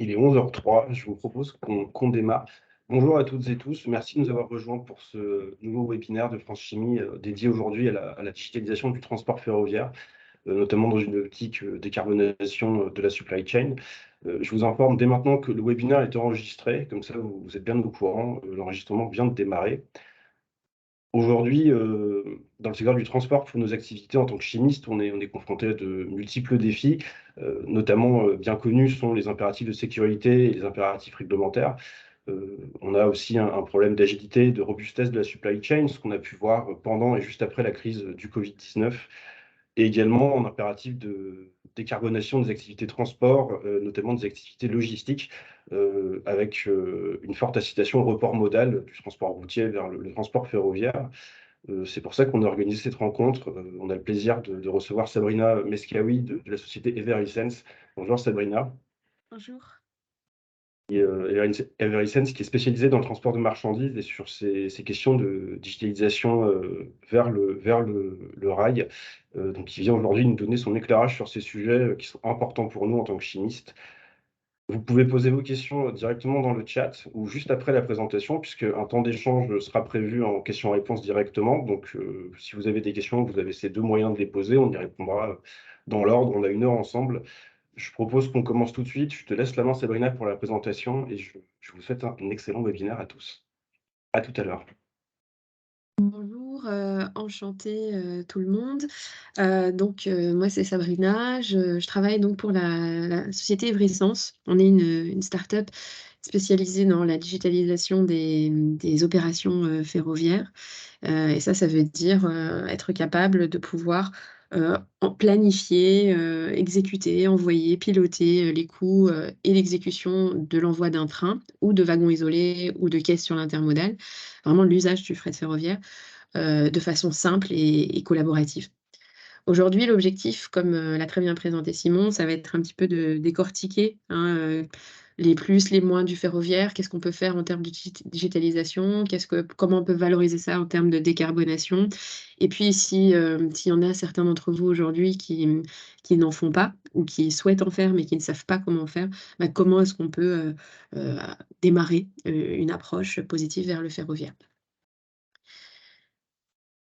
Il est 11h03, je vous propose qu'on démarre. Bonjour à toutes et tous, merci de nous avoir rejoints pour ce nouveau webinaire de France Chimie dédié aujourd'hui à la digitalisation du transport ferroviaire, notamment dans une optique décarbonation de la supply chain. Je vous informe dès maintenant que le webinaire est enregistré, comme ça vous êtes bien au courant, l'enregistrement vient de démarrer. Aujourd'hui, dans le secteur du transport, pour nos activités en tant que chimiste, on est confronté à de multiples défis, notamment bien connus sont les impératifs de sécurité et les impératifs réglementaires. On a aussi un problème d'agilité, de robustesse de la supply chain, ce qu'on a pu voir pendant et juste après la crise du Covid-19, et également un impératif de décarbonation des activités de transport, notamment des activités logistiques, avec une forte incitation au report modal du transport routier vers le transport ferroviaire. C'est pour ça qu'on a organisé cette rencontre. On a le plaisir de recevoir Sabrina Meskawi de la société Eversense. Bonjour Sabrina. Bonjour. Et Eversense qui est spécialisée dans le transport de marchandises et sur ces questions de digitalisation vers le rail. Donc, qui vient aujourd'hui nous donner son éclairage sur ces sujets qui sont importants pour nous en tant que chimistes. Vous pouvez poser vos questions directement dans le chat ou juste après la présentation, puisque un temps d'échange sera prévu en questions-réponses directement. Donc, si vous avez des questions, vous avez ces deux moyens de les poser. On y répondra dans l'ordre. On a 1 heure ensemble. Je propose qu'on commence tout de suite. Je te laisse la main, Sabrina, pour la présentation et je vous souhaite un excellent webinaire à tous. À tout à l'heure. Bonjour, enchantée, tout le monde. Moi c'est Sabrina, je travaille donc pour la société Evresens. On est une start-up spécialisée dans la digitalisation des opérations, ferroviaires. Et ça veut dire, être capable de pouvoir, en planifier, exécuter, envoyer, piloter, les coûts, et l'exécution de l'envoi d'un train ou de wagons isolés ou de caisses sur l'intermodal. Vraiment l'usage du fret ferroviaire, de façon simple et collaborative. Aujourd'hui, l'objectif, comme, l'a très bien présenté Simon, ça va être un petit peu de décortiquer, hein, les plus, les moins du ferroviaire. Qu'est-ce qu'on peut faire en termes de digitalisation? Comment on peut valoriser ça en termes de décarbonation? Et puis si, s'il y en a certains d'entre vous aujourd'hui qui n'en font pas ou qui souhaitent en faire, mais qui ne savent pas comment faire, bah, comment est-ce qu'on peut, heu, démarrer, une approche positive vers le ferroviaire?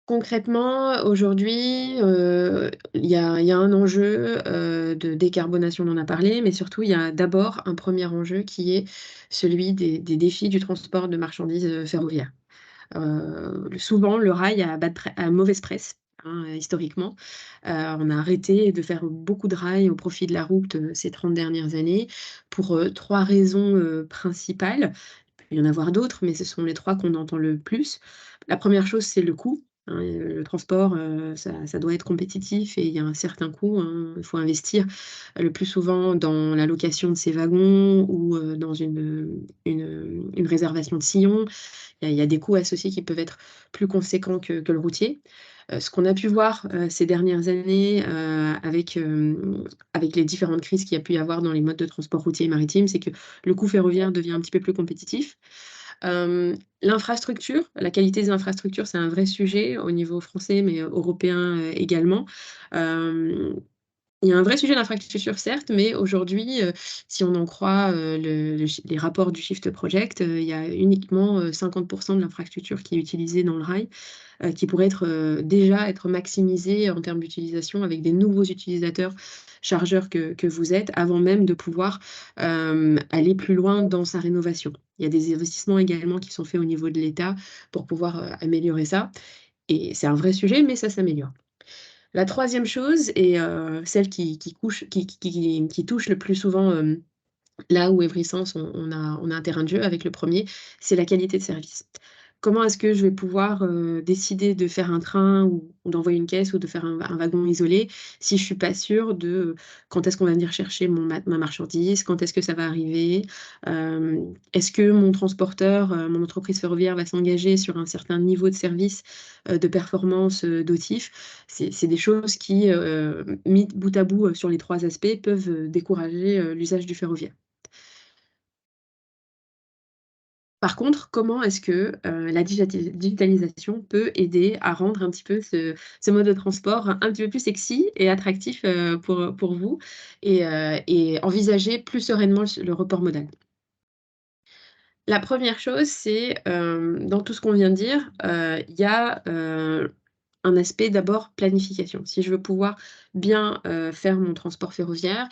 Concrètement, aujourd'hui, il y a un enjeu, de décarbonation, on en a parlé, mais surtout, il y a d'abord un premier enjeu qui est celui des défis du transport de marchandises, ferroviaire. Souvent, le rail a mauvaise presse, hein, historiquement. On a arrêté de faire beaucoup de rails au profit de la route, ces 30 dernières années pour, 3 raisons, principales. Il peut y en avoir d'autres, mais ce sont les 3 qu'on entend le plus. La première chose, c'est le coût, hein, le transport, ça doit être compétitif et il y a un certain coût, hein. Il faut investir, le plus souvent dans la location de ces wagons ou, dans une réservation de sillons. Il y a des coûts associés qui peuvent être plus conséquents que le routier. Ce qu'on a pu voir, ces dernières années, avec les différentes crises qu'il y a pu y avoir dans les modes de transport routier et maritime, c'est que le coût ferroviaire devient un petit peu plus compétitif. L'infrastructure, la qualité des infrastructures, c'est un vrai sujet au niveau français, mais européen, également. Hem Il y a un vrai sujet d'infrastructure certes, mais aujourd'hui, si on en croit, les rapports du Shift Project, il y a uniquement, 50 de l'infrastructure qui est utilisée dans le rail, qui pourrait déjà être maximisée en termes d'utilisation avec des nouveaux utilisateurs, chargeurs que vous êtes, avant même de pouvoir, aller plus loin dans sa rénovation. Il y a des investissements également qui sont faits au niveau de l'État pour pouvoir, améliorer ça et c'est un vrai sujet, mais ça s'améliore. La troisième chose et celle qui touche le plus souvent, là où Evrisens on a un terrain de jeu avec le premier, c'est la qualité de service. Comment est-ce que je vais pouvoir, décider de faire un train ou d'envoyer une caisse ou de faire un wagon isolé si je suis pas sûre de quand est-ce qu'on va venir chercher ma marchandise? Quand est-ce que ça va arriver? Est-ce que mon transporteur, mon entreprise ferroviaire va s'engager sur un certain niveau de service, de performance, d'OTIF? C'est des choses qui, mis bout à bout, sur les 3 aspects peuvent, décourager, l'usage du ferroviaire. Par contre, comment est-ce que, la digitalisation peut aider à rendre un petit peu ce mode de transport un petit peu plus sexy et attractif, pour vous et envisager plus sereinement le report modal? La première chose, c'est, dans tout ce qu'on vient de dire, il y a, un aspect d'abord planification. Si je veux pouvoir bien, faire mon transport ferroviaire,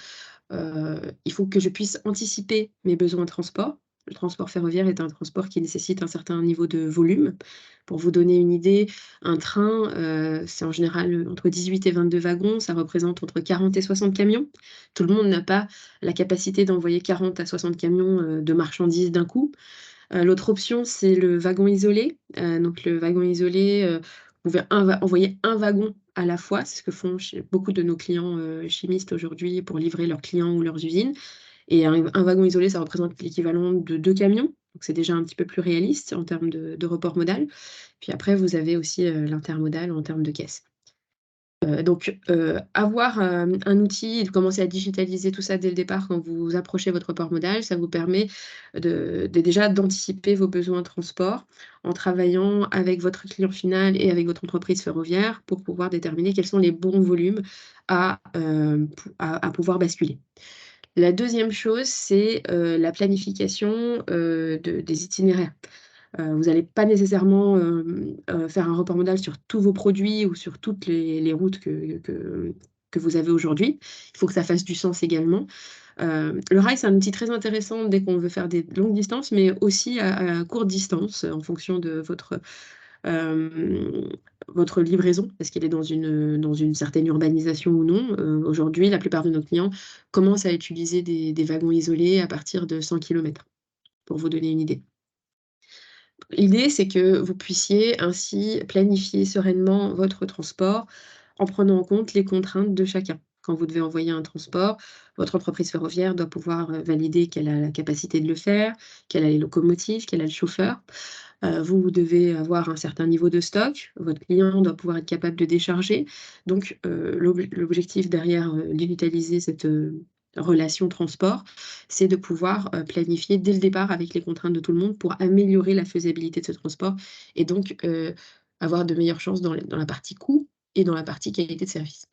il faut que je puisse anticiper mes besoins de transport. Le transport ferroviaire est un transport qui nécessite un certain niveau de volume. Pour vous donner une idée, un train, c'est en général, entre 18 et 22 wagons, ça représente entre 40 et 60 camions. Tout le monde n'a pas la capacité d'envoyer 40 à 60 camions, de marchandises d'un coup. L'autre option, c'est le wagon isolé. Donc le wagon isolé, vous pouvez envoyer un wagon à la fois. C'est ce que font chez beaucoup de nos clients, chimistes aujourd'hui pour livrer leurs clients ou leurs usines et un wagon isolé, ça représente l'équivalent de 2 camions. Donc c'est déjà un petit peu plus réaliste en termes de report modal. Puis après, vous avez aussi, l'intermodal en termes de caisse. Donc, avoir, un outil et de commencer à digitaliser tout ça dès le départ quand vous approchez votre report modal, ça vous permet de déjà d'anticiper vos besoins de transport en travaillant avec votre client final et avec votre entreprise ferroviaire pour pouvoir déterminer quels sont les bons volumes à pouvoir basculer. La deuxième chose, c'est, la planification, des itinéraires. Vous n'allez pas nécessairement, faire un report modal sur tous vos produits ou sur toutes les routes que vous avez aujourd'hui. Il faut que ça fasse du sens également. Le rail, c'est un outil très intéressant dès qu'on veut faire des longues distances, mais aussi à courte distance, en fonction de hem, votre livraison, est-ce qu'elle est dans une certaine urbanisation ou non? Aujourd'hui, la plupart de nos clients commencent à utiliser des wagons isolés à partir de 100 kilomètres, pour vous donner une idée. L'idée, c'est que vous puissiez ainsi planifier sereinement votre transport en prenant en compte les contraintes de chacun. Quand vous devez envoyer un transport, votre entreprise ferroviaire doit pouvoir, valider qu'elle a la capacité de le faire, qu'elle a les locomotives, qu'elle a le chauffeur. Vous devez avoir un certain niveau de stock. Votre client doit pouvoir être capable de décharger. Donc, l'objectif derrière, digitaliser cette, relation transport, c'est de pouvoir, planifier dès le départ avec les contraintes de tout le monde pour améliorer la faisabilité de ce transport et donc, avoir de meilleures chances dans la partie coût et dans la partie qualité de service.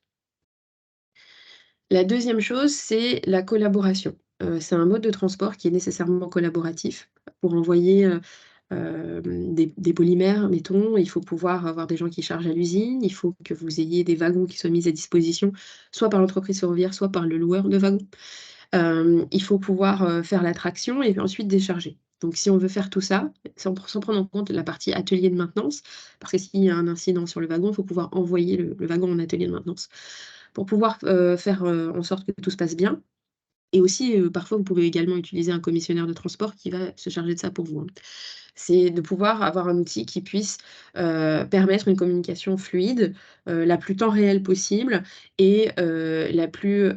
La deuxième chose, c'est la collaboration. C'est un mode de transport qui est nécessairement collaboratif. Pour envoyer, des polymères, mettons, il faut pouvoir avoir des gens qui chargent à l'usine, il faut que vous ayez des wagons qui soient mis à disposition, soit par l'entreprise ferroviaire, soit par le loueur de wagons. Il faut pouvoir, faire la traction et puis ensuite décharger. Donc si on veut faire tout ça, sans prendre en compte la partie atelier de maintenance, parce que s'il y a un incident sur le wagon, il faut pouvoir envoyer le wagon en atelier de maintenance. Pour pouvoir, faire, en sorte que tout se passe bien et aussi, parfois vous pouvez également utiliser un commissionnaire de transport qui va se charger de ça pour vous, hein. C'est de pouvoir avoir un outil qui puisse, permettre une communication fluide, la plus temps réel possible et la plus,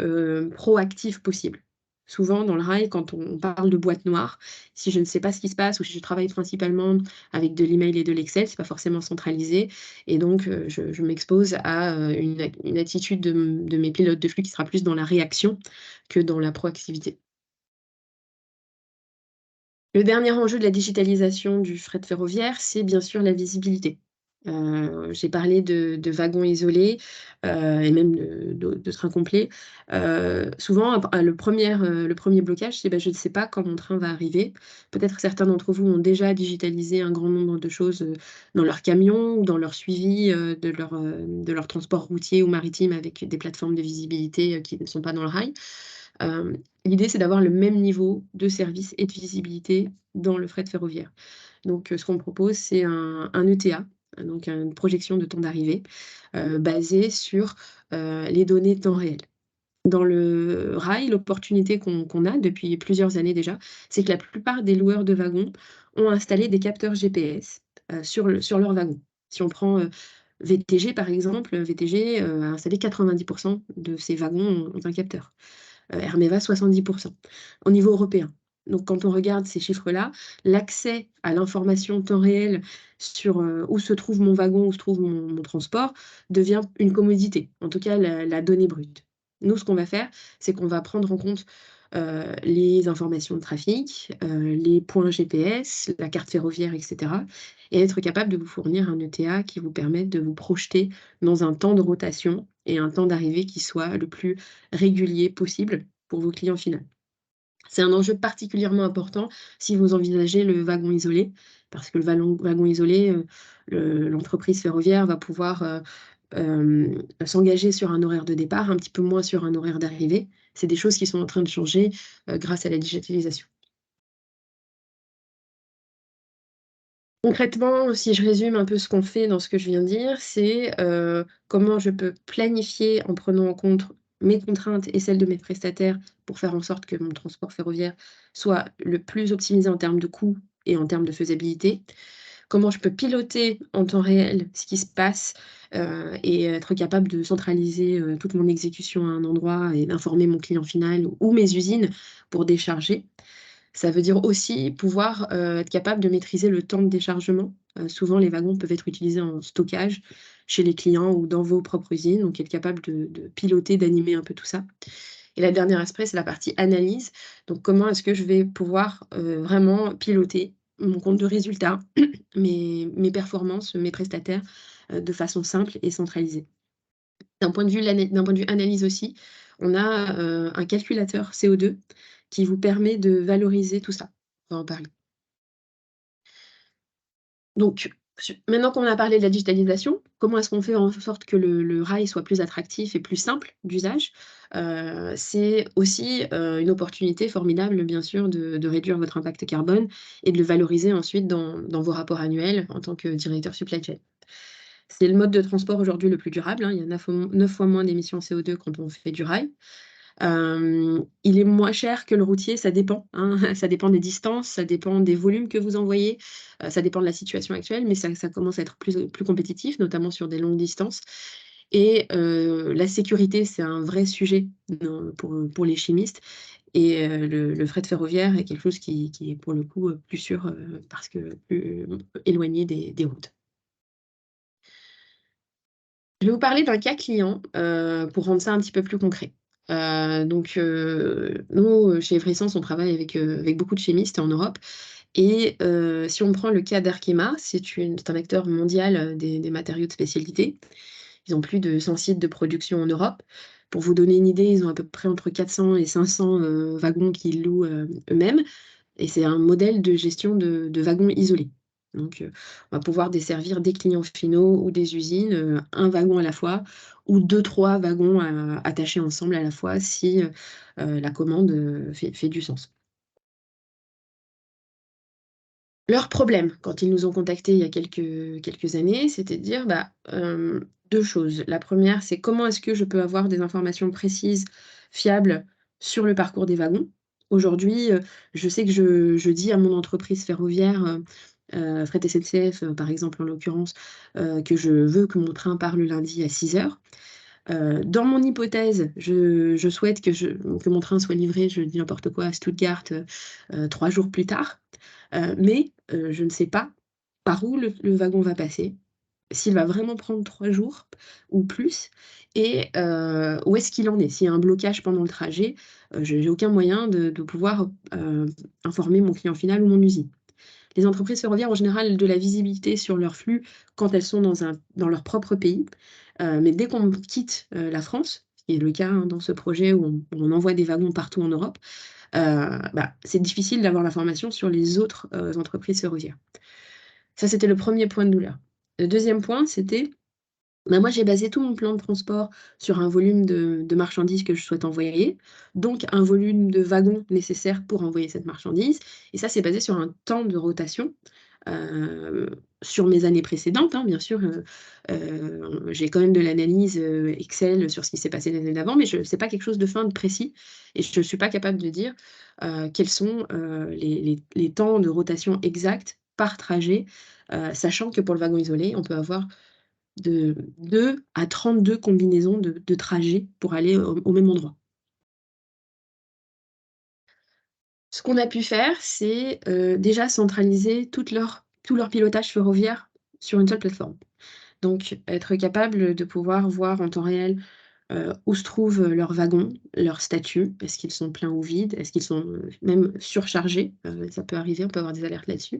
proactive possible. Souvent dans le rail, quand on parle de boîte noire, si je ne sais pas ce qui se passe ou si je travaille principalement avec de l'email et de l'Excel, c'est pas forcément centralisé et donc je m'expose à, une attitude de mes pilotes de flux qui sera plus dans la réaction que dans la proactivité. Le dernier enjeu de la digitalisation du fret ferroviaire, c'est bien sûr la visibilité. J'ai parlé de wagons isolés, et même de trains complets. Souvent, le 1er blocage, c'est: «Je ne sais pas quand mon train va arriver». Peut-être certains d'entre vous ont déjà digitalisé un grand nombre de choses, dans leur camion ou dans leur suivi, de leur transport routier ou maritime avec des plateformes de visibilité, qui ne sont pas dans le rail. L'idée, c'est d'avoir le même niveau de service et de visibilité dans le fret ferroviaire. Donc, ce qu'on propose, c'est un ETA, donc une projection de temps d'arrivée, basée sur, les données temps réel. Dans le rail, l'opportunité qu'on a depuis plusieurs années déjà, c'est que la plupart des loueurs de wagons ont installé des capteurs GPS, sur leurs wagons. Si on prend, VTG par exemple, VTG, a installé 90 de ses wagons ont un capteur. Hermeva 70. Au niveau européen. Donc quand on regarde ces chiffres-là, l'accès à l'information temps réel sur, où se trouve mon wagon, où se trouve mon transport, devient une commodité, en tout cas la donnée brute. Nous, ce qu'on va faire, c'est qu'on va prendre en compte, les informations de trafic, les points GPS, la carte ferroviaire, et cetera, et être capable de vous fournir un ETA qui vous permette de vous projeter dans un temps de rotation et un temps d'arrivée qui soit le plus régulier possible pour vos clients finaux. C'est un enjeu particulièrement important si vous envisagez le wagon isolé, parce que le wagon isolé, l'entreprise ferroviaire va pouvoir, s'engager sur un horaire de départ, un petit peu moins sur un horaire d'arrivée. C'est des choses qui sont en train de changer, grâce à la digitalisation. Concrètement, si je résume un peu ce qu'on fait dans ce que je viens de dire, c'est, comment je peux planifier en prenant en compte mes contraintes et celles de mes prestataires pour faire en sorte que mon transport ferroviaire soit le plus optimisé en termes de coûts et en termes de faisabilité. Comment je peux piloter en temps réel ce qui se passe, et être capable de centraliser, toute mon exécution à un endroit et d'informer mon client final ou mes usines pour décharger. Ça veut dire aussi pouvoir, être capable de maîtriser le temps de déchargement. Souvent les wagons peuvent être utilisés en stockage chez les clients ou dans vos propres usines, donc être capable de piloter, d'animer un peu tout ça. Et la dernière aspect, c'est la partie analyse. Donc comment est-ce que je vais pouvoir, vraiment piloter mon compte de résultats, mes performances, mes prestataires, de façon simple et centralisée. D'un point de vue analyse aussi, on a, un calculateur CO2 qui vous permet de valoriser tout ça. On va en parler. Donc, maintenant qu'on a parlé de la digitalisation, comment est-ce qu'on fait en sorte que le rail soit plus attractif et plus simple d'usage? C'est aussi, une opportunité formidable, bien sûr, de réduire votre impact carbone et de le valoriser ensuite dans vos rapports annuels en tant que directeur supply chain. C'est le mode de transport aujourd'hui le plus durable, hein. Il y a 9 fois moins d'émissions CO2 quand on fait du rail. Il est moins cher que le routier, ça dépend, hein, ça dépend des distances, ça dépend des volumes que vous envoyez, ça dépend de la situation actuelle, mais ça commence à être plus compétitif, notamment sur des longues distances et la sécurité, c'est un vrai sujet pour les chimistes et le fret ferroviaire est quelque chose qui est pour le coup, plus sûr, parce que plus éloigné des routes. Je vais vous parler d'un cas client, pour rendre ça un petit peu plus concret. Nous, chez Everessence, on travaille avec beaucoup de chimistes en Europe et si on prend le cas d'Arkema, c'est un acteur mondial, des matériaux de spécialité. Ils ont plus de 100 sites de production en Europe. Pour vous donner une idée, ils ont à peu près entre 400 et 500, wagons qu'ils louent, eux-mêmes. Et c'est un modèle de gestion de wagons isolés. Donc, on va pouvoir desservir des clients finaux ou des usines, 1 wagon à la fois ou 2-3 wagons, attachés ensemble à la fois si, la commande, fait du sens. Leur problème, quand ils nous ont contactés il y a quelques années, c'était de dire, 2 choses. La première, c'est comment est-ce que je peux avoir des informations précises, fiables sur le parcours des wagons? Aujourd'hui, je sais que je dis à mon entreprise ferroviaire, Fret SNCF, par exemple, en l'occurrence, que je veux que mon train part le lundi à 6 heures. Dans mon hypothèse, je souhaite que mon train soit livré, je dis n'importe quoi, à Stuttgart, 3 jours plus tard. Mais je ne sais pas par où le wagon va passer, s'il va vraiment prendre 3 jours ou plus et où est-ce qu'il en est? S'il y a un blocage pendant le trajet, j'ai aucun moyen de pouvoir, informer mon client final ou mon usine. Les entreprises ferroviaires, en général, ont de la visibilité sur leur flux quand elles sont dans leur propre pays. Mais dès qu'on quitte, la France, ce qui est le cas, hein, dans ce projet où on envoie des wagons partout en Europe, c'est difficile d'avoir l'information sur les autres, entreprises ferroviaires. Ça, c'était le premier point de douleur. Le deuxième point, c'était moi, j'ai basé tout mon plan de transport sur un volume de marchandises que je souhaite envoyer, donc un volume de wagons nécessaire pour envoyer cette marchandise et ça, c'est basé sur un temps de rotation, heu, sur mes années précédentes, hein, bien sûr, j'ai quand même de l'analyse, Excel sur ce qui s'est passé l'année d'avant, mais c'est pas quelque chose de fin, de précis et je suis pas capable de dire, quels sont, les temps de rotation exacts par trajet, sachant que pour le wagon isolé, on peut avoir de 2 à 32 combinaisons de trajets pour aller au même endroit. Ce qu'on a pu faire, c'est, déjà centraliser tout leur pilotage ferroviaire sur une seule plateforme. Donc être capable de pouvoir voir en temps réel où se trouvent leurs wagons, leur statut, est-ce qu'ils sont pleins ou vides, est-ce qu'ils sont même surchargés, ça peut arriver, on peut avoir des alertes là-dessus.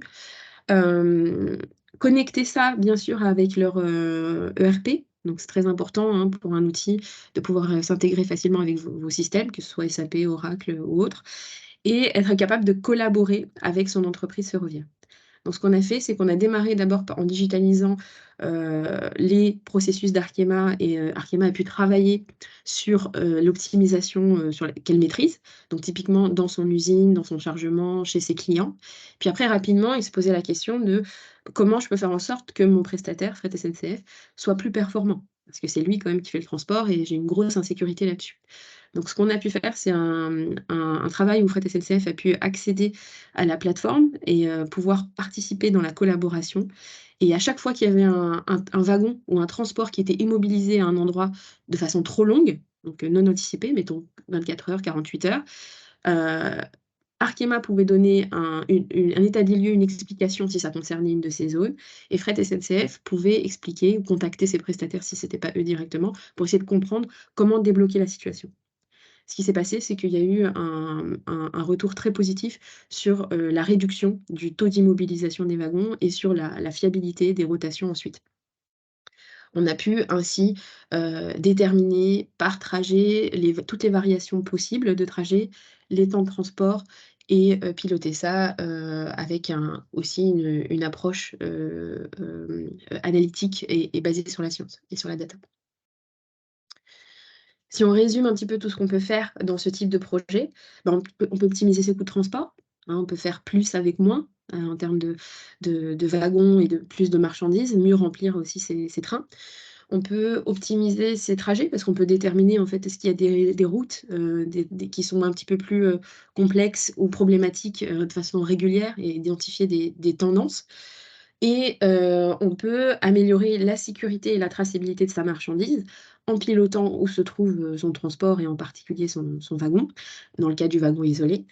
Euh, Connecter ça, bien sûr, avec leur ERP. Donc, c'est très important hein, pour un outil de pouvoir s'intégrer facilement avec vos systèmes, que ce soit SAP, Oracle ou autre, et être capable de collaborer avec son entreprise ferroviaire. Donc, ce qu'on a fait, c'est qu'on a démarré d'abord en digitalisant les processus d'Arkema et Arkema a pu travailler sur l'optimisation qu'elle maîtrise, donc typiquement dans son usine, dans son chargement, chez ses clients. Puis après, rapidement, il se posait la question de comment je peux faire en sorte que mon prestataire, Fret SNCF, soit plus performant. Parce que c'est lui quand même qui fait le transport et j'ai une grosse insécurité là-dessus. Donc, ce qu'on a pu faire, c'est un travail où Fret SNCF a pu accéder à la plateforme et pouvoir participer dans la collaboration. Et à chaque fois qu'il y avait un wagon ou un transport qui était immobilisé à un endroit de façon trop longue, donc non anticipée, mettons 24 heures, 48 heures, euh, Arkema pouvait donner un état des lieux, une explication si ça concernait une de ces zones, et Fret SNCF pouvait expliquer ou contacter ses prestataires si ce n'était pas eux directement, pour essayer de comprendre comment débloquer la situation. Ce qui s'est passé, c'est qu'il y a eu un retour très positif sur la réduction du taux d'immobilisation des wagons et sur la fiabilité des rotations ensuite. On a pu ainsi déterminer par trajet toutes les variations possibles de trajet, les temps de transport et piloter ça avec aussi une approche analytique et basée sur la science et sur la data. Si on résume un petit peu tout ce qu'on peut faire dans ce type de projet, ben, on peut optimiser ses coûts de transport, hein, on peut faire plus avec moins en termes de wagons et de plus de marchandises, mieux remplir aussi ses trains. On peut optimiser ses trajets parce qu'on peut déterminer en fait est-ce qu'il y a des routes qui sont un petit peu plus complexes ou problématiques de façon régulière et identifier des tendances. Et on peut améliorer la sécurité et la traçabilité de sa marchandise en pilotant où se trouve son transport et en particulier son wagon, dans le cas du wagon isolé,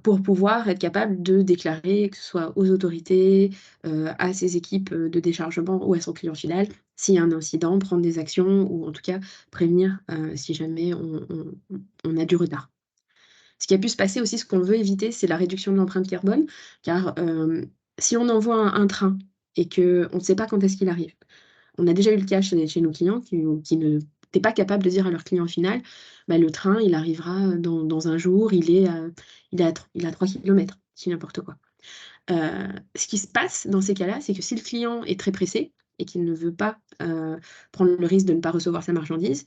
pour pouvoir être capable de déclarer, que ce soit aux autorités, à ses équipes de déchargement ou à son client final, s'il y a un incident, prendre des actions ou en tout cas prévenir si jamais on a du retard. Ce qui a pu se passer aussi, ce qu'on veut éviter, c'est la réduction de l'empreinte carbone, car si on envoie un train et qu'on ne sait pas quand est-ce qu'il arrive, on a déjà eu le cas chez nos clients qui n'étaient pas capables de dire à leur client final, bah, le train, il arrivera dans un jour, il a 3 km, c'est n'importe quoi. Ce qui se passe dans ces cas-là, c'est que si le client est très pressé et qu'il ne veut pas prendre le risque de ne pas recevoir sa marchandise,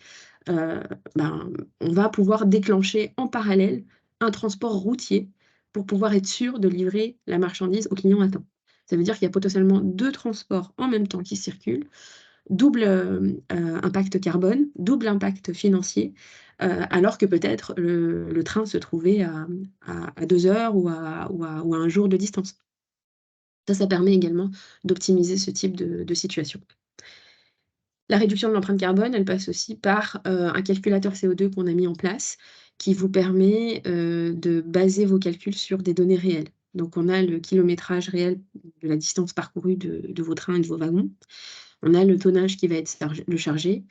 euh, ben, on va pouvoir déclencher en parallèle un transport routier pour pouvoir être sûr de livrer la marchandise au client à temps. Ça veut dire qu'il y a potentiellement 2 transports en même temps qui circulent, double impact carbone, double impact financier, alors que peut-être le train se trouvait à 2 heures ou à un jour de distance. Ça permet également d'optimiser ce type de situation. La réduction de l'empreinte carbone, elle passe aussi par un calculateur CO2 qu'on a mis en place qui vous permet de baser vos calculs sur des données réelles. Donc, on a le kilométrage réel de la distance parcourue de vos trains et de vos wagons. On a le tonnage qui va être chargé,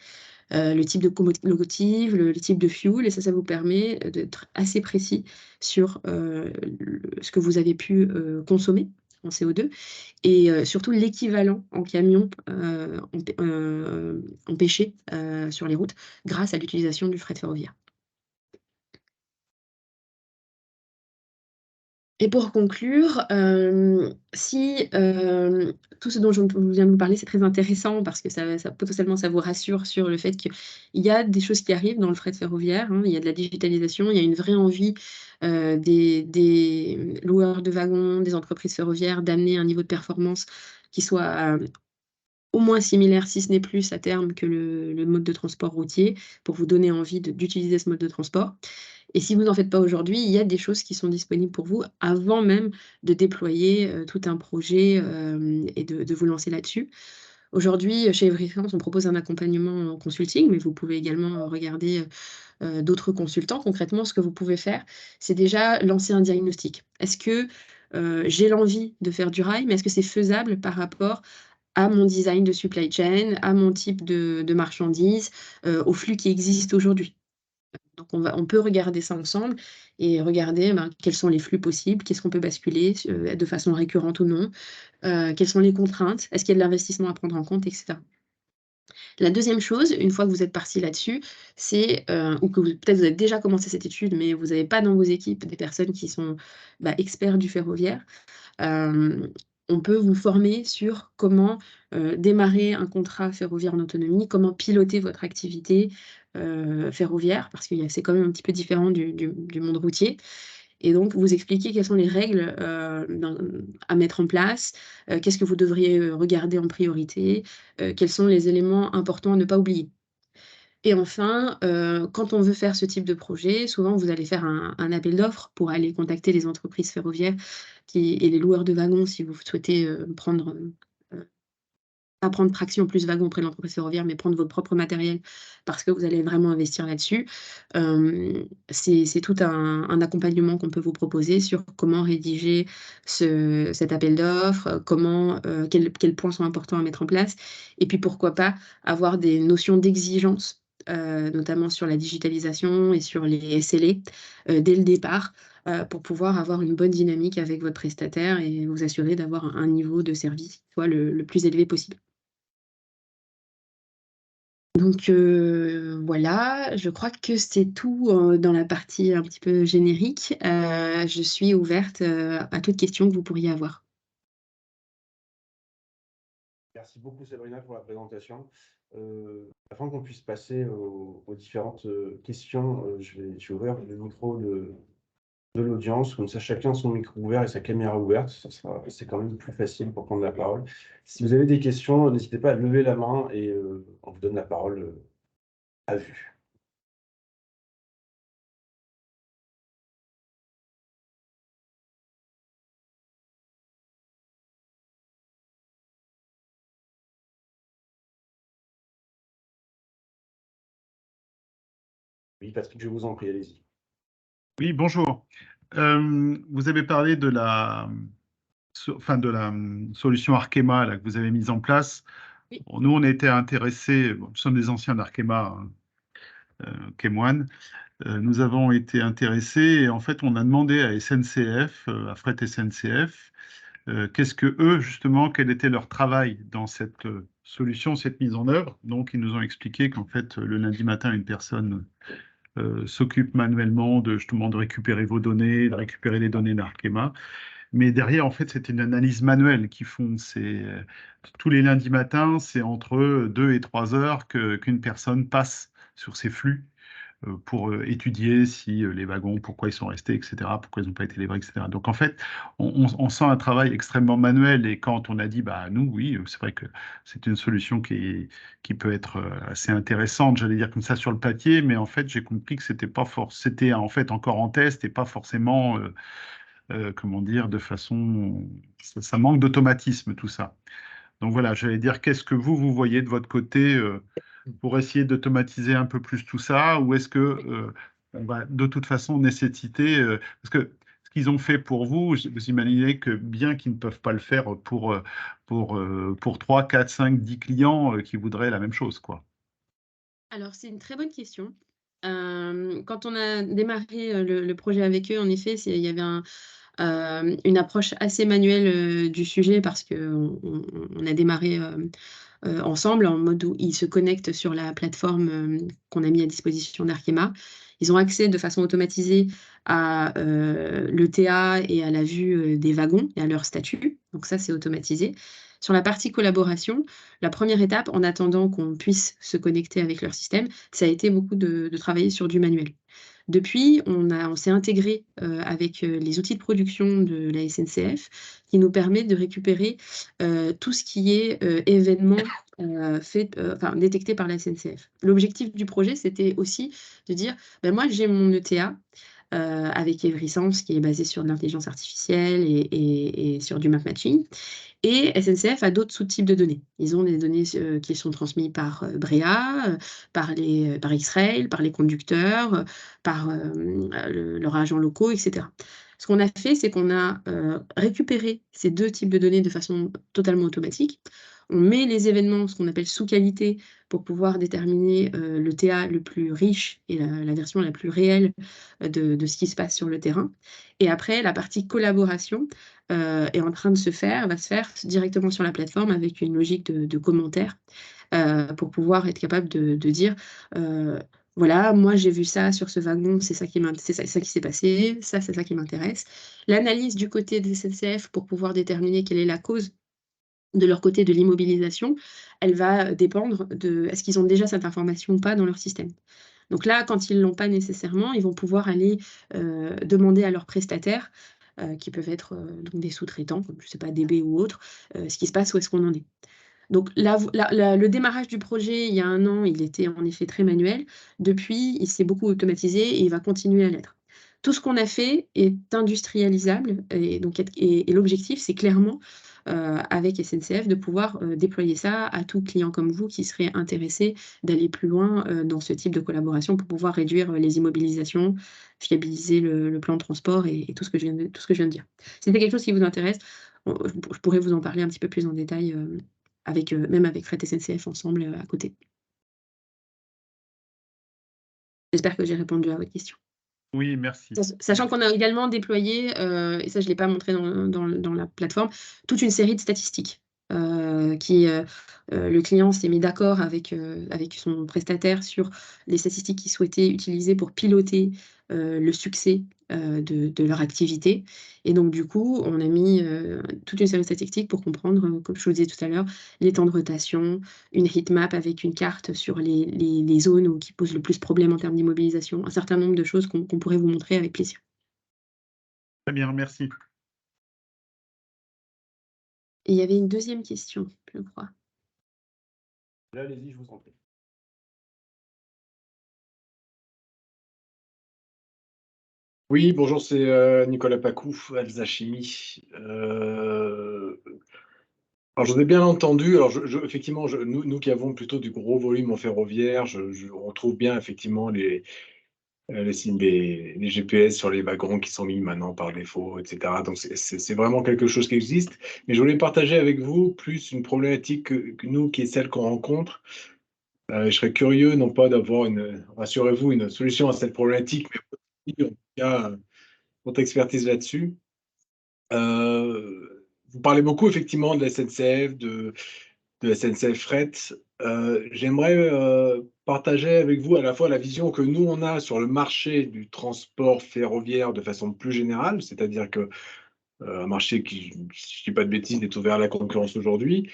le type de locomotive, le type de fuel, et ça vous permet d'être assez précis sur ce que vous avez pu consommer en CO2 et surtout l'équivalent en camion empêché sur les routes grâce à l'utilisation du fret ferroviaire. Et pour conclure, si tout ce dont je viens de vous parler, c'est très intéressant parce que potentiellement, ça vous rassure sur le fait qu'il y a des choses qui arrivent dans le fret ferroviaire, hein, il y a de la digitalisation, il y a une vraie envie des loueurs de wagons, des entreprises ferroviaires d'amener un niveau de performance qui soit au moins similaire, si ce n'est plus à terme, que le mode de transport routier, pour vous donner envie d'utiliser ce mode de transport. Et si vous n'en faites pas aujourd'hui, il y a des choses qui sont disponibles pour vous avant même de déployer tout un projet et de vous lancer là-dessus. Aujourd'hui, chez Everyfrance, on propose un accompagnement en consulting, mais vous pouvez également regarder d'autres consultants. Concrètement, ce que vous pouvez faire, c'est déjà lancer un diagnostic. Est-ce que j'ai l'envie de faire du rail, mais est-ce que c'est faisable par rapport à mon design de supply chain, à mon type de marchandises, aux flux qui existent aujourd'hui. Donc on peut regarder ça ensemble et regarder, ben, quels sont les flux possibles, qu'est-ce qu'on peut basculer de façon récurrente ou non, quelles sont les contraintes, est-ce qu'il y a de l'investissement à prendre en compte, et cetera. La deuxième chose, une fois que vous êtes parti là-dessus, c'est, ou que peut-être vous avez déjà commencé cette étude, mais vous n'avez pas dans vos équipes des personnes qui sont, bah, experts du ferroviaire. Hem, on peut vous former sur comment, démarrer un contrat ferroviaire en autonomie, comment piloter votre activité, ferroviaire, parce que c'est quand même un petit peu différent du monde routier, et donc vous expliquer quelles sont les règles, à mettre en place, qu'est-ce que vous devriez, regarder en priorité, quels sont les éléments importants à ne pas oublier. Et enfin, quand on veut faire ce type de projet, souvent vous allez faire un appel d'offres pour aller contacter les entreprises ferroviaires et les loueurs de wagons si vous souhaitez, pas prendre traction plus wagon auprès de l'entreprise ferroviaire, mais prendre votre propre matériel parce que vous allez vraiment investir là-dessus. C'est tout un accompagnement qu'on peut vous proposer sur comment rédiger cet appel d'offres, comment, quels points sont importants à mettre en place, et puis pourquoi pas avoir des notions d'exigence, notamment sur la digitalisation et sur les SLA, dès le départ, pour pouvoir avoir une bonne dynamique avec votre prestataire et vous assurer d'avoir un niveau de service qui soit le plus élevé possible. Donc voilà, je crois que c'est tout, dans la partie un petit peu générique. Je suis ouverte, à toute question que vous pourriez avoir. Merci beaucoup Sabrina pour la présentation. Afin qu'on puisse passer aux différentes questions, je vais ouvrir le micro de l'audience, comme ça chacun a son micro ouvert et sa caméra ouverte, c'est quand même plus facile pour prendre la parole. Si vous avez des questions, n'hésitez pas à lever la main et on vous donne la parole à vue. Oui, Patrick, je vous en prie, allez-y. Oui, bonjour. Vous avez parlé de de la solution Arkema là, que vous avez mise en place. Oui. Bon, nous, on a été intéressés, bon, nous sommes des anciens d'Arkema, Kemoine. Nous avons été intéressés et en fait, on a demandé à SNCF, à Fret SNCF, qu'est-ce que eux, justement, quel était leur travail dans cette solution, cette mise en œuvre. Donc, ils nous ont expliqué qu'en fait, le lundi matin, une personne s'occupe manuellement justement de récupérer vos données, de récupérer les données d'Arkema. Mais derrière, en fait, c'est une analyse manuelle qu'ils font. Tous les lundis matins, c'est entre 2 et 3 heures qu'une personne passe sur ces flux pour étudier si les wagons, pourquoi ils sont restés, etc., pourquoi ils n'ont pas été livrés, etc. Donc en fait, on sent un travail extrêmement manuel et quand on a dit, bah nous, oui, c'est vrai que c'est une solution qui peut être assez intéressante, j'allais dire comme ça sur le papier, mais en fait, j'ai compris que c'était en fait encore en test et pas forcément, comment dire, de façon, ça manque d'automatisme tout ça. Donc voilà, j'allais dire, qu'est-ce que vous voyez de votre côté pour essayer d'automatiser un peu plus tout ça, ou est-ce que on va de toute façon nécessiter, parce que ce qu'ils ont fait pour vous, vous imaginez que bien qu'ils ne peuvent pas le faire pour 3, 4, 5, 10 clients qui voudraient la même chose, quoi. Alors c'est une très bonne question. Quand on a démarré, le projet avec eux, en effet, il y avait une approche assez manuelle, du sujet parce qu'on a démarré, ensemble en mode où ils se connectent sur la plateforme, qu'on a mis à disposition d'Arkema. Ils ont accès de façon automatisée à, l'ETA et à la vue, des wagons et à leur statut, donc ça, c'est automatisé. Sur la partie collaboration, la première étape, en attendant qu'on puisse se connecter avec leur système, ça a été beaucoup de travailler sur du manuel. Depuis, on s'est intégré, avec, les outils de production de la SNCF qui nous permet de récupérer, tout ce qui est, événement, enfin détecté par la SNCF. L'objectif du projet, c'était aussi de dire: «Ben moi j'ai mon ETA, avec Evrysense qui est basé sur de l'intelligence artificielle et sur du map matching, et SNCF a d'autres sous-types de données. Ils ont des données qui sont transmises par Bréa, par X-Rail, par les conducteurs, par leurs agents locaux, etc. Ce qu'on a fait, c'est qu'on a récupéré ces deux types de données de façon totalement automatique. On met les événements, ce qu'on appelle sous qualité, pour pouvoir déterminer le TA le plus riche et la version la plus réelle de ce qui se passe sur le terrain. Et après, la partie collaboration est en train de va se faire directement sur la plateforme avec une logique de commentaires pour pouvoir être capable de dire voilà, moi j'ai vu ça sur ce wagon, c'est ça qui s'est passé, ça c'est ça qui m'intéresse. L'analyse du côté des SNCF pour pouvoir déterminer quelle est la cause de leur côté de l'immobilisation, elle va dépendre de est-ce qu'ils ont déjà cette information ou pas dans leur système. Donc là, quand ils ne l'ont pas nécessairement, ils vont pouvoir aller demander à leurs prestataires, qui peuvent être donc des sous-traitants, comme je ne sais pas, DB ou autre, ce qui se passe, où est-ce qu'on en est. Donc le démarrage du projet, il y a 1 an, il était en effet très manuel. Depuis, il s'est beaucoup automatisé et il va continuer à l'être. Tout ce qu'on a fait est industrialisable et donc l'objectif, c'est clairement, avec SNCF, de pouvoir, déployer ça à tout client comme vous qui serait intéressé d'aller plus loin, dans ce type de collaboration pour pouvoir réduire, les immobilisations, fiabiliser le plan de transport et tout ce que je viens de dire. Si c'était quelque chose qui vous intéresse, je pourrais vous en parler un petit peu plus en détail, même avec Fret SNCF ensemble, à côté. J'espère que j'ai répondu à votre question. Oui, merci. Sachant qu'on a également déployé, et ça je ne l'ai pas montré dans la plateforme, toute une série de statistiques, le client s'est mis d'accord avec son prestataire sur les statistiques qu'il souhaitait utiliser pour piloter, le succès, de leur activité. Et donc du coup, on a mis, toute une série de statistiques pour comprendre, comme je vous le disais tout à l'heure, les temps de rotation, une heatmap avec une carte sur les zones qui posent le plus problème en termes d'immobilisation, un certain nombre de choses qu'on pourrait vous montrer avec plaisir. Très bien, merci. Et il y avait une deuxième question, je crois. Allez-y, je vous en prie. Oui, bonjour, c'est Nicolas Pacou, Alsa Chimie. Alors, je vous ai bien entendu. Alors, effectivement, nous qui avons plutôt du gros volume en ferroviaire, on retrouve bien effectivement les GPS sur les wagons qui sont mis maintenant par défaut, etc. Donc, c'est vraiment quelque chose qui existe. Mais je voulais partager avec vous plus une problématique que nous, qui est celle qu'on rencontre. Je serais curieux, non pas d'avoir rassurez-vous, une solution à cette problématique, mais en tout cas, votre expertise là-dessus. Vous parlez beaucoup effectivement de la SNCF, de SNCF Fret. J'aimerais partager avec vous à la fois la vision que nous, on a sur le marché du transport ferroviaire de façon plus générale, c'est-à-dire que un marché qui, si je ne dis pas de bêtises, est ouvert à la concurrence aujourd'hui,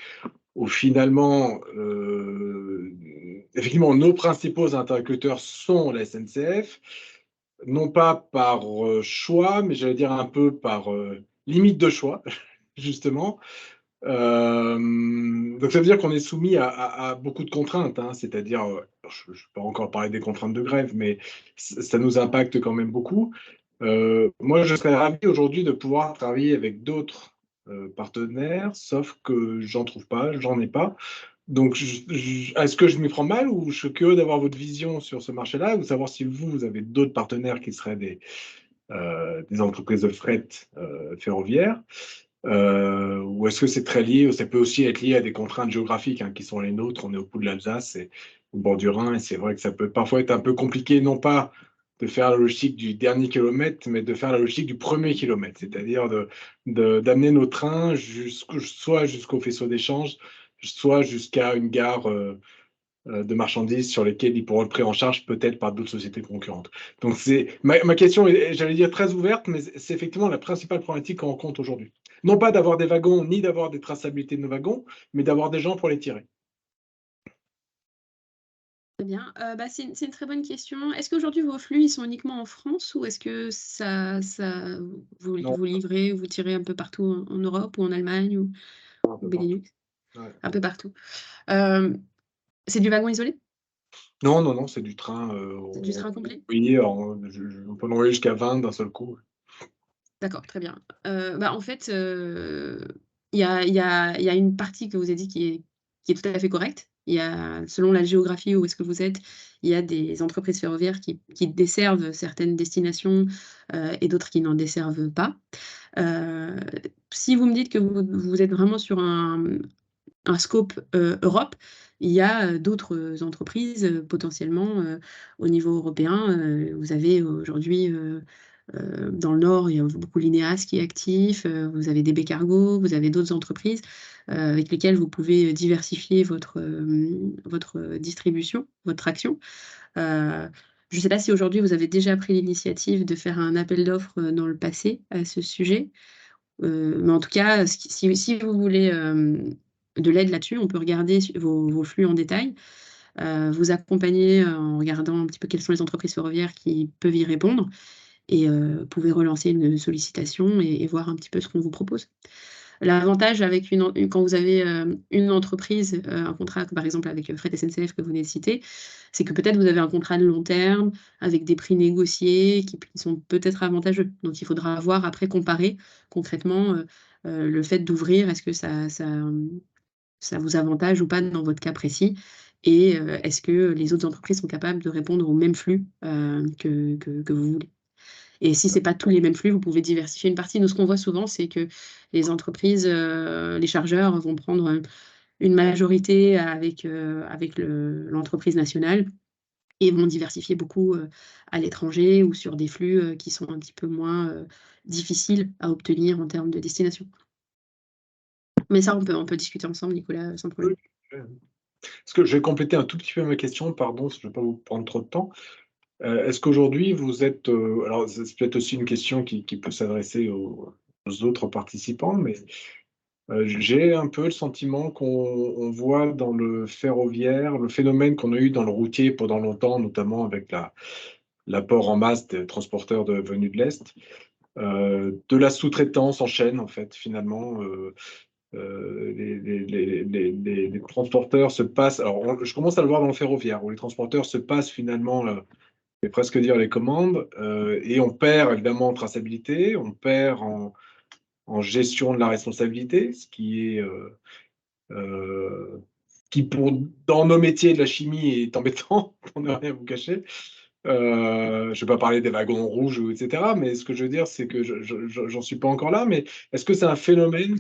où finalement, effectivement, nos principaux interlocuteurs sont la SNCF, non pas par choix, mais j'allais dire un peu par limite de choix, justement. Donc ça veut dire qu'on est soumis à beaucoup de contraintes, hein, c'est-à-dire, je ne vais pas encore parler des contraintes de grève, mais ça nous impacte quand même beaucoup. Moi, je serais ravi aujourd'hui de pouvoir travailler avec d'autres partenaires, sauf que j'en trouve pas, j'en ai pas. Donc, est-ce que je m'y prends mal, ou je suis curieux d'avoir votre vision sur ce marché-là, ou savoir si vous avez d'autres partenaires qui seraient des entreprises de fret ferroviaire, ou est-ce que c'est très lié, ça peut aussi être lié à des contraintes géographiques, hein, qui sont les nôtres. On est au bout de l'Alsace et au bord du Rhin, et c'est vrai que ça peut parfois être un peu compliqué, non pas de faire la logique du dernier kilomètre, mais de faire la logique du premier kilomètre, c'est-à-dire d'amener nos trains soit jusqu'au faisceau d'échange, soit jusqu'à une gare de marchandises sur lesquelles ils pourront être pris en charge peut-être par d'autres sociétés concurrentes. Donc ma question est, j'allais dire, très ouverte, mais c'est effectivement la principale problématique qu'on rencontre aujourd'hui. Non pas d'avoir des wagons, ni d'avoir des traçabilités de nos wagons, mais d'avoir des gens pour les tirer. Très bien. C'est une très bonne question. Est-ce qu'aujourd'hui vos flux, ils sont uniquement en France, ou est-ce que vous Non, livrez, vous tirez un peu partout en Europe ou en Allemagne ou un peu Benelux? ouais. Un peu partout. C'est du wagon isolé? Non, c'est du train. C'est du train complet? Oui, on peut en envoyer jusqu'à 20 d'un seul coup. D'accord, très bien. En fait, il y a une partie que vous avez dit qui est tout à fait correcte. Il y a, selon la géographie où est-ce que vous êtes, il y a des entreprises ferroviaires qui desservent certaines destinations et d'autres qui n'en desservent pas. Si vous me dites que vous êtes vraiment sur un scope Europe, il y a d'autres entreprises potentiellement au niveau européen. Vous avez aujourd'hui dans le Nord, il y a beaucoup l'Ineas qui est actif, vous avez DB Cargo, vous avez d'autres entreprises avec lesquelles vous pouvez diversifier votre distribution, votre action. Je ne sais pas si aujourd'hui vous avez déjà pris l'initiative de faire un appel d'offres dans le passé à ce sujet. Mais en tout cas, si vous voulez de l'aide là-dessus, on peut regarder vos flux en détail, vous accompagner en regardant un petit peu quelles sont les entreprises ferroviaires qui peuvent y répondre et vous pouvez relancer une sollicitation et voir un petit peu ce qu'on vous propose. L'avantage avec quand vous avez une entreprise, un contrat par exemple avec Fret SNCF que vous venez de citer, c'est que peut-être vous avez un contrat de long terme avec des prix négociés qui sont peut-être avantageux. Donc il faudra voir après comparer concrètement le fait d'ouvrir, est-ce que ça vous avantage ou pas dans votre cas précis et est-ce que les autres entreprises sont capables de répondre au même flux que vous voulez. Et si ce n'est pas tous les mêmes flux, vous pouvez diversifier une partie. Nous, ce qu'on voit souvent, c'est que les entreprises, les chargeurs vont prendre une majorité avec l'entreprise nationale et vont diversifier beaucoup à l'étranger ou sur des flux qui sont un petit peu moins difficiles à obtenir en termes de destination. Mais ça, on peut discuter ensemble, Nicolas, sans problème. Est-ce que je vais compléter un tout petit peu ma question, pardon, je ne vais pas vous prendre trop de temps. Est-ce qu'aujourd'hui, vous êtes... alors, c'est peut-être aussi une question qui peut s'adresser aux autres participants, mais j'ai un peu le sentiment qu'on voit dans le ferroviaire le phénomène qu'on a eu dans le routier pendant longtemps, notamment avec l'apport en masse des transporteurs venus de l'Est, de la sous-traitance en chaîne, en fait, finalement. Les transporteurs se passent... Alors, je commence à le voir dans le ferroviaire, où les transporteurs se passent finalement... je vais presque dire les commandes, et on perd évidemment en traçabilité, on perd en gestion de la responsabilité, ce qui est dans nos métiers de la chimie est embêtant, pour ne rien vous cacher. Je ne vais pas parler des wagons rouges, etc., mais ce que je veux dire, c'est que j'en suis pas encore là, mais est-ce que c'est un phénomène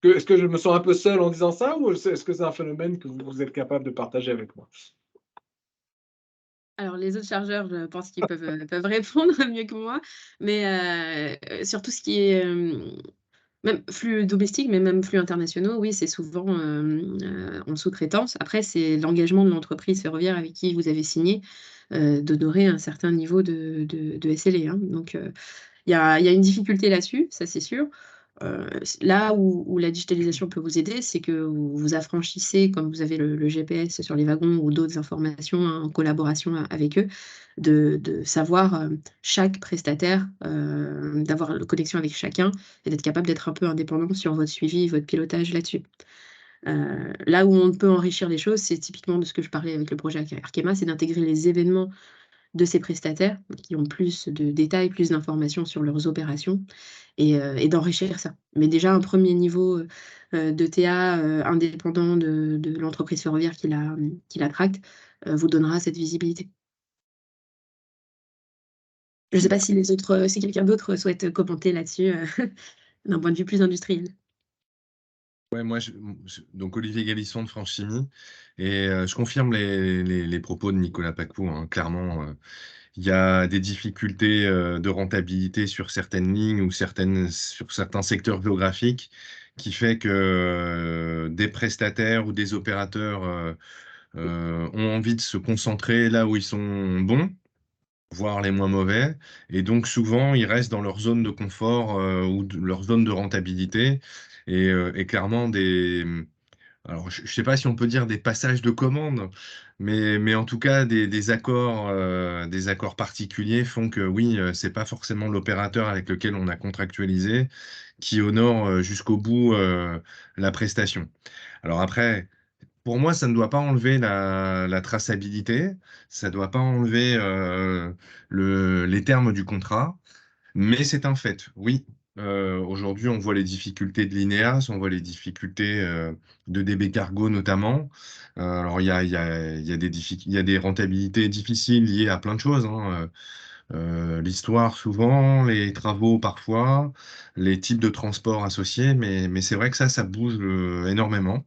est-ce que je me sens un peu seul en disant ça, ou est-ce que c'est un phénomène que vous êtes capable de partager avec moi? Alors les autres chargeurs, je pense qu'ils peuvent répondre mieux que moi, mais sur tout ce qui est, même flux domestiques, mais même flux internationaux, oui, c'est souvent, en sous-traitance. Après, c'est l'engagement de l'entreprise ferroviaire avec qui vous avez signé, d'honorer un certain niveau de SLA, hein. Donc il y a une difficulté là-dessus, ça c'est sûr. Là où la digitalisation peut vous aider, c'est que vous vous affranchissez, comme vous avez le GPS sur les wagons ou d'autres informations, hein, en collaboration avec eux, de savoir chaque prestataire, d'avoir la connexion avec chacun et d'être capable d'être un peu indépendant sur votre suivi, votre pilotage là-dessus. Là où on peut enrichir les choses, c'est typiquement de ce que je parlais avec le projet Arkema, c'est d'intégrer les événements de ces prestataires qui ont plus de détails, plus d'informations sur leurs opérations et d'enrichir ça. Mais déjà un premier niveau de TA indépendant de l'entreprise ferroviaire qui la tracte vous donnera cette visibilité. Je ne sais pas si si quelqu'un d'autre souhaite commenter là-dessus d'un point de vue plus industriel. Ouais, moi, donc Olivier Galisson de France Chimie, et je confirme les propos de Nicolas Pacou, hein. Clairement, il y a des difficultés de rentabilité sur certaines lignes ou sur certains secteurs géographiques qui fait que des prestataires ou des opérateurs ont envie de se concentrer là où ils sont bons, voire les moins mauvais, et donc souvent ils restent dans leur zone de confort ou leur zone de rentabilité, et clairement alors je ne sais pas si on peut dire des passages de commande, mais en tout cas des accords particuliers font que oui, c'est pas forcément l'opérateur avec lequel on a contractualisé qui honore jusqu'au bout la prestation. Alors après, pour moi, ça ne doit pas enlever la traçabilité, ça ne doit pas enlever les termes du contrat, mais c'est un fait. Oui, Aujourd'hui, on voit les difficultés de l'INEAS, on voit les difficultés de DB Cargo notamment. Alors, il y a des rentabilités difficiles liées à plein de choses, hein. L'histoire souvent, les travaux parfois, les types de transports associés, mais c'est vrai que ça bouge énormément.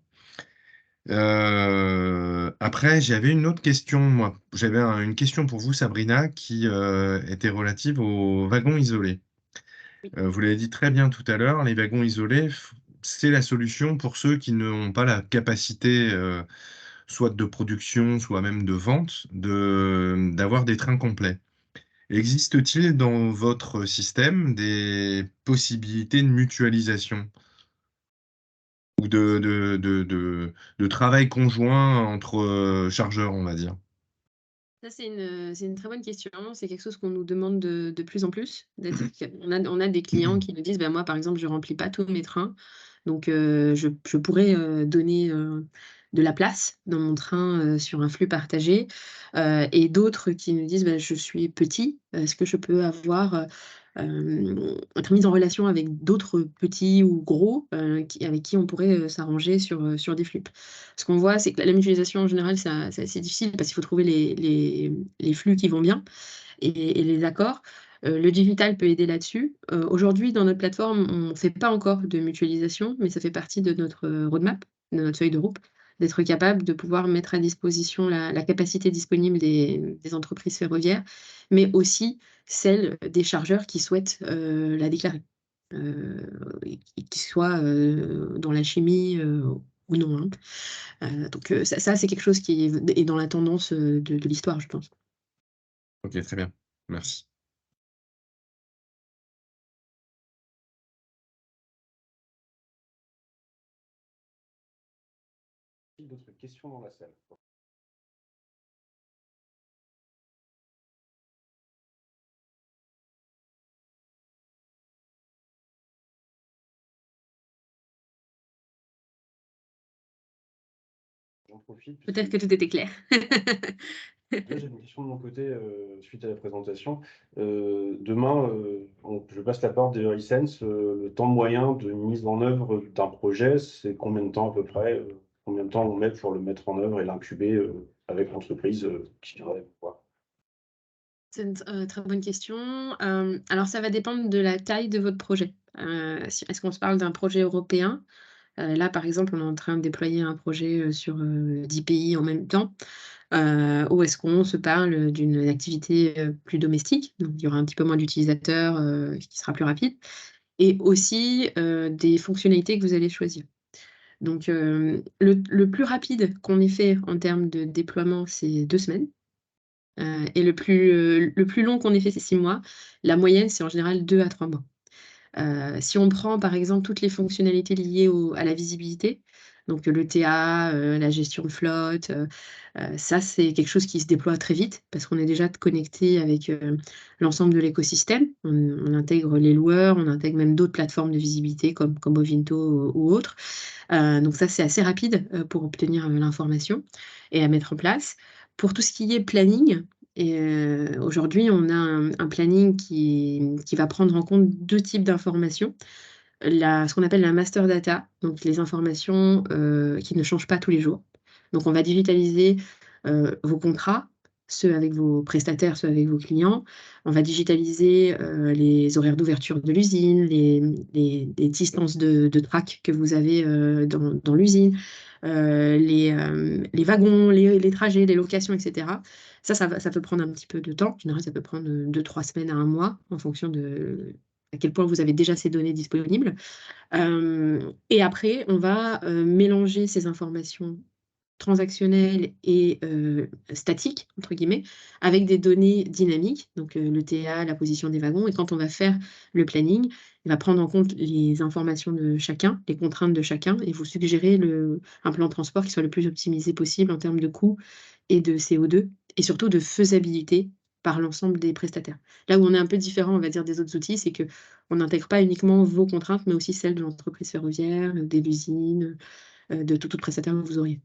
Après, j'avais une autre question, moi. J'avais une question pour vous, Sabrina, qui était relative aux wagons isolés. Oui. Vous l'avez dit très bien tout à l'heure, les wagons isolés, c'est la solution pour ceux qui n'ont pas la capacité, soit de production, soit même de vente, d'avoir des trains complets. Existe-t-il dans votre système des possibilités de mutualisation ou de travail conjoint entre chargeurs, on va dire? Ça, c'est une très bonne question. C'est quelque chose qu'on nous demande de plus en plus. On a des clients qui nous disent, ben moi, par exemple, je remplis pas tous mes trains, donc je pourrais donner de la place dans mon train sur un flux partagé. Et d'autres qui nous disent, ben, je suis petit, est-ce que je peux avoir être mise en relation avec d'autres petits ou gros avec qui on pourrait s'arranger sur des flux. Ce qu'on voit, c'est que la mutualisation en général, c'est assez difficile parce qu'il faut trouver les flux qui vont bien et les accords. Le digital peut aider là-dessus. Aujourd'hui, dans notre plateforme, on ne fait pas encore de mutualisation, mais ça fait partie de notre roadmap, de notre feuille de route, d'être capable de pouvoir mettre à disposition la capacité disponible des entreprises ferroviaires, mais aussi celle des chargeurs qui souhaitent la déclarer, qu'ils soient dans la chimie ou non, hein. Donc ça, c'est quelque chose qui est dans la tendance de l'histoire, je pense. Ok, très bien. Merci. D'autres questions dans la salle? J'en profite. Peut-être que tout était clair. Moi, j'ai une question de mon côté suite à la présentation. Demain, je passe la porte des licences. Le temps moyen de mise en œuvre d'un projet, c'est combien de temps à peu près? Combien de temps on met pour le mettre en œuvre et l'incuber avec l'entreprise qui viendrait vous voir? C'est une très bonne question. Alors ça va dépendre de la taille de votre projet. Est-ce qu'on se parle d'un projet européen? Là, par exemple, on est en train de déployer un projet sur 10 pays en même temps. Ou est-ce qu'on se parle d'une activité plus domestique? Donc il y aura un petit peu moins d'utilisateurs, qui sera plus rapide. Et aussi des fonctionnalités que vous allez choisir. Donc le plus rapide qu'on ait fait en termes de déploiement, c'est 2 semaines. Et le plus long qu'on ait fait, c'est 6 mois. La moyenne, c'est en général 2 à 3 mois. Si on prend, par exemple, toutes les fonctionnalités liées à la visibilité, donc le TA, la gestion de flotte, ça, c'est quelque chose qui se déploie très vite parce qu'on est déjà connecté avec l'ensemble de l'écosystème. On intègre les loueurs, on intègre même d'autres plateformes de visibilité comme Ovinto ou autres. Donc ça, c'est assez rapide pour obtenir l'information et à mettre en place. Pour tout ce qui est planning, aujourd'hui, on a un planning qui va prendre en compte 2 types d'informations. Ce qu'on appelle la master data, donc les informations qui ne changent pas tous les jours. Donc on va digitaliser vos contrats, ceux avec vos prestataires, ceux avec vos clients. On va digitaliser les horaires d'ouverture de l'usine, les distances de track que vous avez dans l'usine, les wagons, les trajets, les locations, etc. Ça peut prendre un petit peu de temps. En général, ça peut prendre 2-3 semaines à 1 mois en fonction de à quel point vous avez déjà ces données disponibles. Et après, on va mélanger ces informations transactionnelles et statiques, entre guillemets, avec des données dynamiques, donc le TA, la position des wagons. Et quand on va faire le planning, il va prendre en compte les informations de chacun, les contraintes de chacun, et vous suggérer un plan de transport qui soit le plus optimisé possible en termes de coûts et de CO2, et surtout de faisabilité par l'ensemble des prestataires. Là où on est un peu différent, on va dire, des autres outils, c'est qu'on n'intègre pas uniquement vos contraintes, mais aussi celles de l'entreprise ferroviaire, de l'usine, de tout prestataire que vous auriez.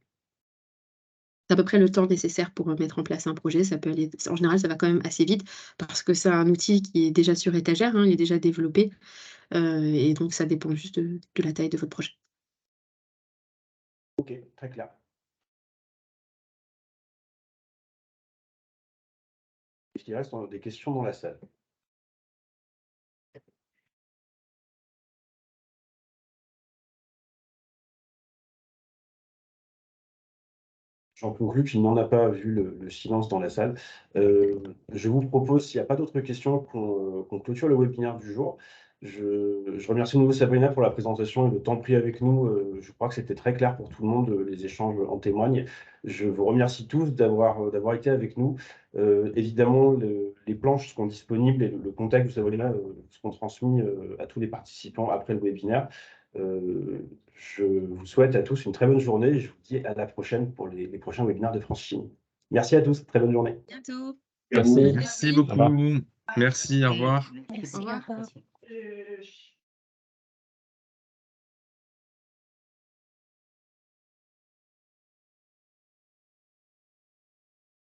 C'est à peu près le temps nécessaire pour mettre en place un projet. Ça peut aller, en général, ça va quand même assez vite parce que c'est un outil qui est déjà sur étagère, hein, il est déjà développé. Et donc ça dépend juste de la taille de votre projet. OK, très clair. Est-ce qu'il reste des questions dans la salle? J'en conclus qu'il n'y en a pas vu le silence dans la salle. Je vous propose, s'il n'y a pas d'autres questions, qu'on clôture le webinaire du jour. Je remercie de nouveau Sabrina pour la présentation et le temps pris avec nous. Je crois que c'était très clair pour tout le monde, les échanges en témoignent. Je vous remercie tous d'avoir été avec nous. Évidemment, les planches seront disponibles et le contact de Sabrina seront transmis à tous les participants après le webinaire. Je vous souhaite à tous une très bonne journée et je vous dis à la prochaine pour les prochains webinaires de France Chimie. Merci à tous, très bonne journée. À bientôt. Merci. Merci beaucoup. Merci, au revoir. Au revoir.